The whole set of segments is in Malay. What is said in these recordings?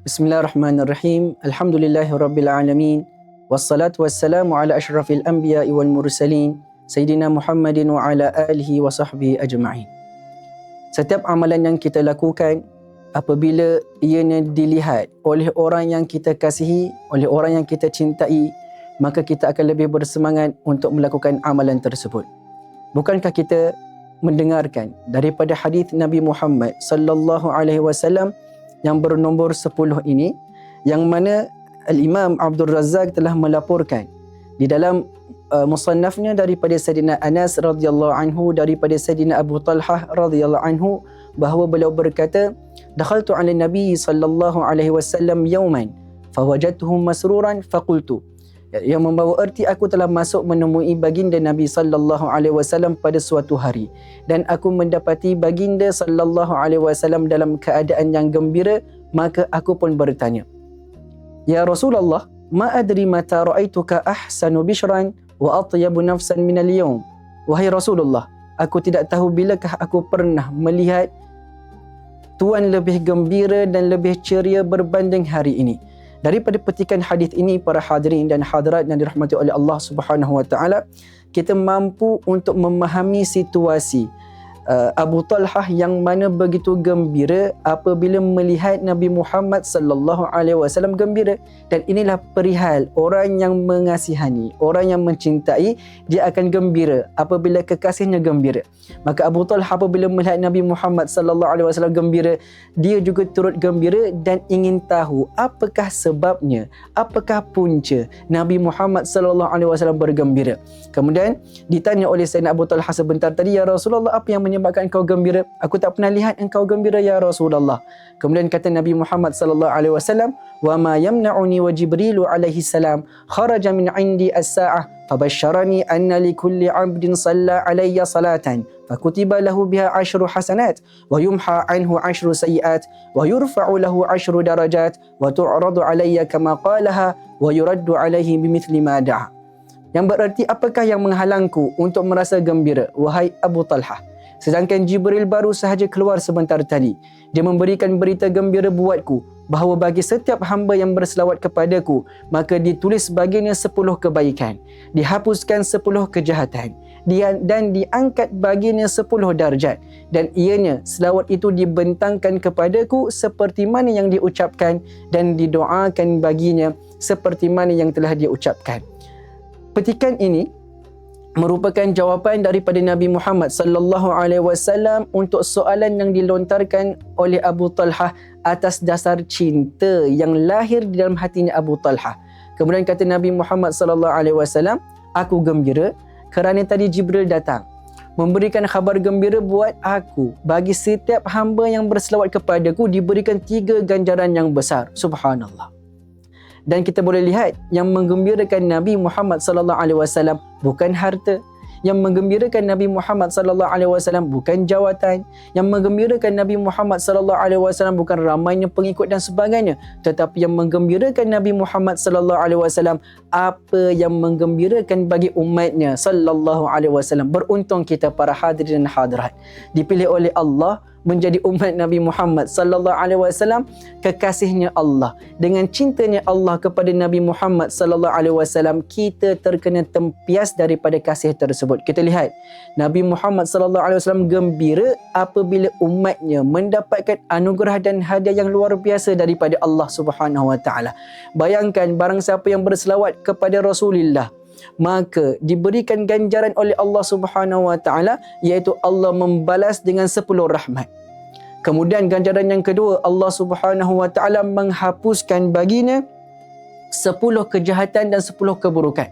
Bismillahirrahmanirrahim. Alhamdulillahirabbil alamin. Wassalatu wassalamu ala asyrafil anbiya'i wal mursalin Sayyidina Muhammadin wa ala alihi wa sahbihi ajma'in. Setiap amalan yang kita lakukan, apabila ianya dilihat oleh orang yang kita kasihi, oleh orang yang kita cintai, maka kita akan lebih bersemangat untuk melakukan amalan tersebut. Bukankah kita mendengarkan daripada hadis Nabi Muhammad sallallahu alaihi wasallam yang bernombor 10 ini, yang mana Al-Imam Abdul Razak telah melaporkan di dalam musannafnya daripada Sayyidina Anas radhiyallahu anhu, daripada Sayyidina Abu Talhah radhiyallahu anhu, bahawa beliau berkata, dakhaltu ala Nabi sallallahu alaihi wasallam yawman fawajadtuhu masruran faqultu, yang membawa erti aku telah masuk menemui baginda Nabi sallallahu alaihi wasallam pada suatu hari, dan aku mendapati baginda sallallahu alaihi wasallam dalam keadaan yang gembira, maka aku pun bertanya, ya Rasulullah, ma adri mata ra'aituka ahsanu bishran wa atyabu nafsan min al-yawm. Wahai Rasulullah, aku tidak tahu bilakah aku pernah melihat Tuhan lebih gembira dan lebih ceria berbanding hari ini. Daripada petikan hadis ini, para hadirin dan hadirat yang dirahmati oleh Allah Subhanahu wa taala, kita mampu untuk memahami situasi Abu Talhah yang mana begitu gembira apabila melihat Nabi Muhammad sallallahu alaihi wasallam gembira. Dan inilah perihal orang yang mengasihani, orang yang mencintai, dia akan gembira apabila kekasihnya gembira. Maka Abu Talhah apabila melihat Nabi Muhammad sallallahu alaihi wasallam gembira, dia juga turut gembira dan ingin tahu apakah sebabnya, apakah punca Nabi Muhammad sallallahu alaihi wasallam bergembira. Kemudian ditanya oleh Sayyidina Abu Talhah sebentar tadi, ya Rasulullah, apa yang menyebabkan engkau gembira? Aku tak pernah lihat engkau gembira, ya Rasulullah. Kemudian kata Nabi Muhammad sallallahu alaihi wasallam, wa ma yamna'uni wa Jibrilu alaihi salam kharaja min 'indi as-sa'ah fabashsharani anna li kulli 'abdin shalla alayya salatan fakutiba lahu biha 10 hasanat wa yumha anhu 10 sayiat wa yurfa'u lahu 10 darajat wa tu'radu alayya kama qalaha wa yuraddu alayhi bimithli ma da'a. Yang bererti, apakah yang menghalangku untuk merasa gembira, wahai Abu Talhah? Sedangkan Jibril baru sahaja keluar sebentar tadi. Dia memberikan berita gembira buatku bahawa bagi setiap hamba yang berselawat kepadaku, maka ditulis baginya 10 kebaikan, dihapuskan 10 kejahatan, dan diangkat baginya 10 darjat, dan ianya selawat itu dibentangkan kepadaku seperti mana yang diucapkan, dan didoakan baginya seperti mana yang telah dia ucapkan. Petikan ini merupakan jawapan daripada Nabi Muhammad sallallahu alaihi wasallam untuk soalan yang dilontarkan oleh Abu Talhah atas dasar cinta yang lahir di dalam hatinya Abu Talhah. Kemudian kata Nabi Muhammad sallallahu alaihi wasallam, aku gembira kerana tadi Jibril datang memberikan khabar gembira buat aku, bagi setiap hamba yang berselawat kepadaku diberikan 3 ganjaran yang besar. Subhanallah. Dan kita boleh lihat yang menggembirakan Nabi Muhammad sallallahu alaihi wasallam bukan harta, yang menggembirakan Nabi Muhammad sallallahu alaihi wasallam bukan jawatan, yang menggembirakan Nabi Muhammad sallallahu alaihi wasallam bukan ramainya pengikut dan sebagainya, tetapi yang menggembirakan Nabi Muhammad sallallahu alaihi wasallam apa yang menggembirakan bagi umatnya sallallahu alaihi wasallam. Beruntung kita para hadirin dan hadirat dipilih oleh Allah menjadi umat Nabi Muhammad sallallahu alaihi wasallam, kekasihnya Allah. Dengan cintanya Allah kepada Nabi Muhammad sallallahu alaihi wasallam, kita terkena tempias daripada kasih tersebut. Kita lihat Nabi Muhammad sallallahu alaihi wasallam gembira apabila umatnya mendapatkan anugerah dan hadiah yang luar biasa daripada Allah Subhanahu wa taala. Bayangkan, barang siapa yang berselawat kepada Rasulullah, maka diberikan ganjaran oleh Allah Subhanahu wa taala, iaitu Allah membalas dengan 10 rahmat. Kemudian ganjaran yang kedua, Allah Subhanahu wa taala menghapuskan baginya 10 kejahatan dan 10 keburukan.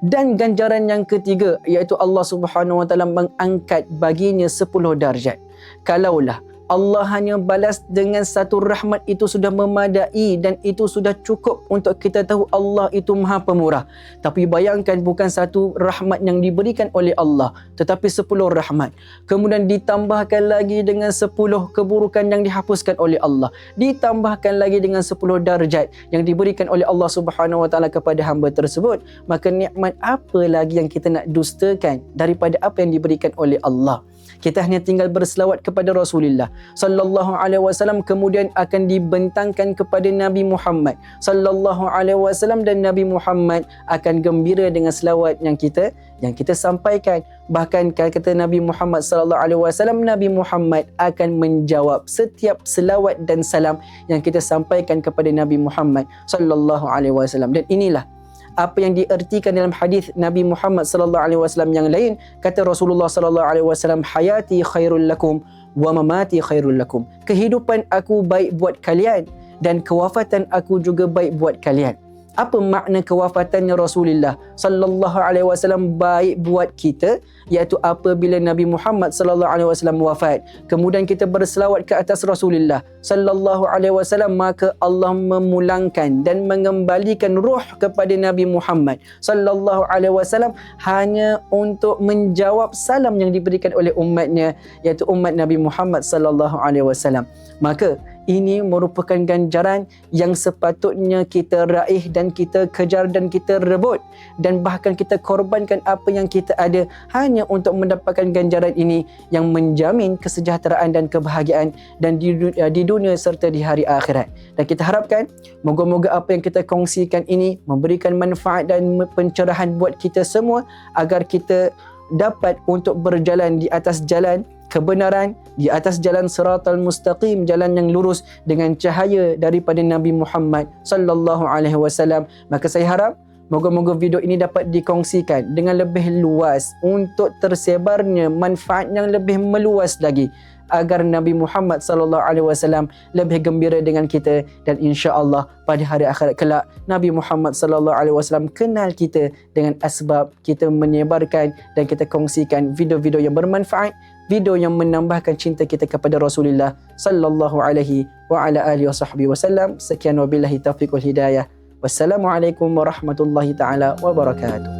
Dan ganjaran yang ketiga, iaitu Allah Subhanahu wa taala mengangkat baginya 10 darjat. Kalaulah Allah hanya balas dengan 1 rahmat, itu sudah memadai dan itu sudah cukup untuk kita tahu Allah itu Maha Pemurah. Tapi bayangkan, bukan 1 rahmat yang diberikan oleh Allah, tetapi 10 rahmat. Kemudian ditambahkan lagi dengan 10 keburukan yang dihapuskan oleh Allah. Ditambahkan lagi dengan 10 darjat yang diberikan oleh Allah Subhanahu wa taala kepada hamba tersebut. Maka nikmat apa lagi yang kita nak dustakan daripada apa yang diberikan oleh Allah? Kita hanya tinggal berselawat kepada Rasulullah sallallahu alaihi wasallam, kemudian akan dibentangkan kepada Nabi Muhammad sallallahu alaihi wasallam, dan Nabi Muhammad akan gembira dengan selawat yang kita sampaikan. Bahkan kata Nabi Muhammad sallallahu alaihi wasallam, Nabi Muhammad akan menjawab setiap selawat dan salam yang kita sampaikan kepada Nabi Muhammad sallallahu alaihi wasallam. Dan inilah apa yang diertikan dalam hadis Nabi Muhammad sallallahu alaihi wasallam yang lain. Kata Rasulullah sallallahu alaihi wasallam, hayati khairul lakum wa mamati khairul lakum. Kehidupan aku baik buat kalian dan kewafatan aku juga baik buat kalian. Apa makna kewafatannya Rasulullah sallallahu alaihi wasallam baik buat kita? Iaitu apabila Nabi Muhammad sallallahu alaihi wasallam wafat, kemudian kita berselawat ke atas Rasulullah sallallahu alaihi wasallam, maka Allah memulangkan dan mengembalikan ruh kepada Nabi Muhammad sallallahu alaihi wasallam hanya untuk menjawab salam yang diberikan oleh umatnya, iaitu umat Nabi Muhammad sallallahu alaihi wasallam. Maka ini merupakan ganjaran yang sepatutnya kita raih dan kita kejar dan kita rebut, dan bahkan kita korbankan apa yang kita ada hanya untuk mendapatkan ganjaran ini yang menjamin kesejahteraan dan kebahagiaan dan di dunia serta di hari akhirat. Dan kita harapkan moga-moga apa yang kita kongsikan ini memberikan manfaat dan pencerahan buat kita semua, agar kita dapat untuk berjalan di atas jalan kebenaran, di atas jalan siratal mustaqim, jalan yang lurus dengan cahaya daripada Nabi Muhammad sallallahu alaihi wasallam. Maka saya harap moga-moga video ini dapat dikongsikan dengan lebih luas untuk tersebarnya manfaat yang lebih meluas lagi, agar Nabi Muhammad sallallahu alaihi wasallam lebih gembira dengan kita, dan insya-Allah pada hari akhirat kelak Nabi Muhammad sallallahu alaihi wasallam kenal kita dengan asbab kita menyebarkan dan kita kongsikan video-video yang bermanfaat, video yang menambahkan cinta kita kepada Rasulullah sallallahu alaihi wa ala alihi wasallam. Sekian wabillahi taufiq wal hidayah. Wassalamualaikum warahmatullahi taala wabarakatuh.